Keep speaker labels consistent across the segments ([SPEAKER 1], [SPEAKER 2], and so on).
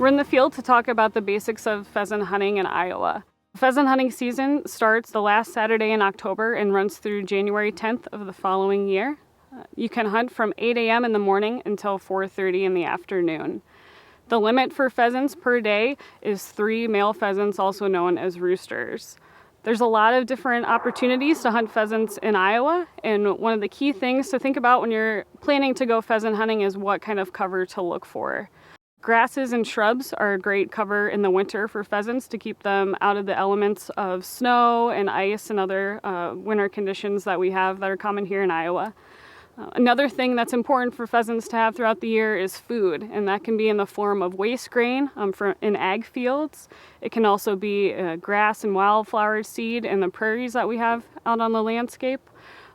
[SPEAKER 1] We're in the field to talk about the basics of pheasant hunting in Iowa. Pheasant hunting season starts the last Saturday in October and runs through January 10th of the following year. You can hunt from 8 a.m. in the morning until 4:30 in the afternoon. The limit for pheasants per day is 3 male pheasants, also known as roosters. There's a lot of different opportunities to hunt pheasants in Iowa, and one of the key things to think about when you're planning to go pheasant hunting is what kind of cover to look for. Grasses and shrubs are a great cover in the winter for pheasants to keep them out of the elements of snow and ice and other winter conditions that we have that are common here in Iowa. Another thing that's important for pheasants to have throughout the year is food, and that can be in the form of waste grain in ag fields. It can also be grass and wildflower seed in the prairies that we have out on the landscape.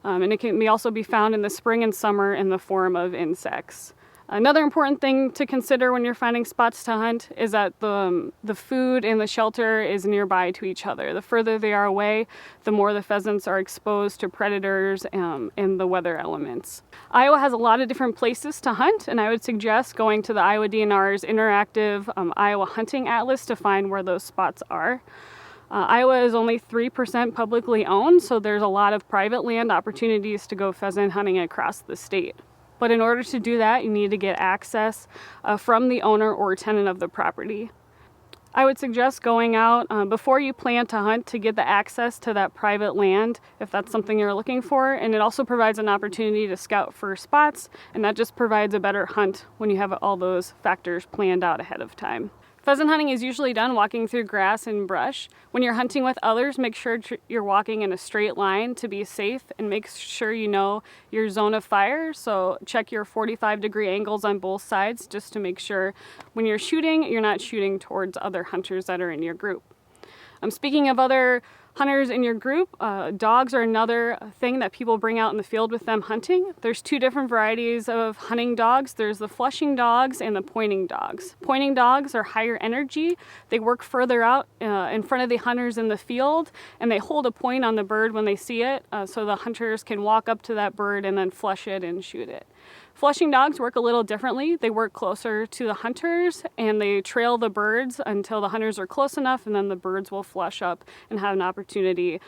[SPEAKER 1] And it can also be found in the spring and summer in the form of insects. Another important thing to consider when you're finding spots to hunt is that the food and the shelter is nearby to each other. The further they are away, the more the pheasants are exposed to predators and the weather elements. Iowa has a lot of different places to hunt, and I would suggest going to the Iowa DNR's interactive Iowa Hunting Atlas to find where those spots are. Iowa is only 3% publicly owned, so there's a lot of private land opportunities to go pheasant hunting across the state. But in order to do that, you need to get access from the owner or tenant of the property. I would suggest going out before you plan to hunt to get the access to that private land if that's something you're looking for. And it also provides an opportunity to scout for spots, and that just provides a better hunt when you have all those factors planned out ahead of time. Pheasant hunting is usually done walking through grass and brush. When you're hunting with others, make sure you're walking in a straight line to be safe, and make sure you know your zone of fire. So check your 45-degree angles on both sides just to make sure when you're shooting, you're not shooting towards other hunters that are in your group. Speaking of other hunters in your group, dogs are another thing that people bring out in the field with them hunting. There's 2 different varieties of hunting dogs. There's the flushing dogs and the pointing dogs. Pointing dogs are higher energy. They work further out in front of the hunters in the field, and they hold a point on the bird when they see it, so the hunters can walk up to that bird and then flush it and shoot it. Flushing dogs work a little differently. They work closer to the hunters, and they trail the birds until the hunters are close enough, and then the birds will flush up and have an opportunity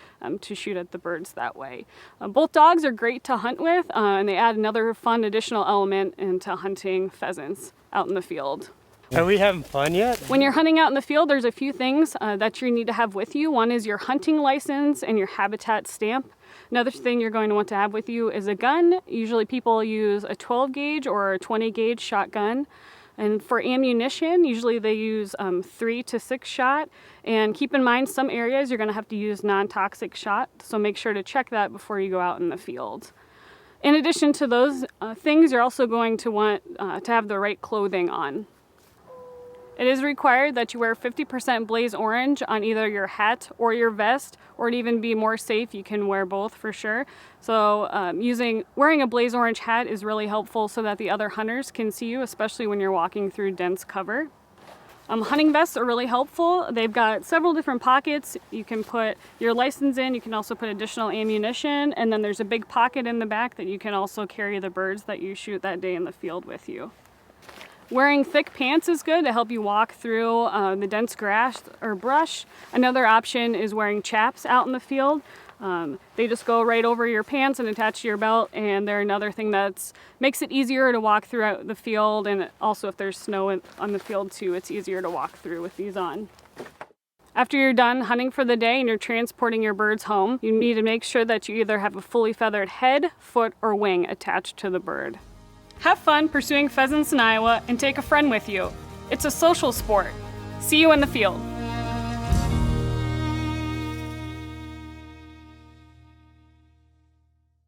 [SPEAKER 1] to shoot at the birds that way. Both dogs are great to hunt with, and they add another fun additional element into hunting pheasants out in the field.
[SPEAKER 2] Are we having fun yet?
[SPEAKER 1] When you're hunting out in the field, there's a few things that you need to have with you. One is your hunting license and your habitat stamp. Another thing you're going to want to have with you is a gun. Usually people use a 12 gauge or a 20 gauge shotgun. And for ammunition, usually they use 3 to 6 shot. And keep in mind, some areas you're going to have to use non-toxic shot, so make sure to check that before you go out in the field. In addition to those things, you're also going to want to have the right clothing on. It is required that you wear 50% blaze orange on either your hat or your vest, or to even be more safe, you can wear both for sure. So wearing a blaze orange hat is really helpful so that the other hunters can see you, especially when you're walking through dense cover. Hunting vests are really helpful. They've got several different pockets. You can put your license in, you can also put additional ammunition, and then there's a big pocket in the back that you can also carry the birds that you shoot that day in the field with you. Wearing thick pants is good to help you walk through the dense grass or brush. Another option is wearing chaps out in the field. They just go right over your pants and attach to your belt, and they're another thing that makes it easier to walk throughout the field, and also if there's snow on the field too, it's easier to walk through with these on. After you're done hunting for the day and you're transporting your birds home, you need to make sure that you either have a fully feathered head, foot, or wing attached to the bird. Have fun pursuing pheasants in Iowa and take a friend with you. It's a social sport. See you in the field.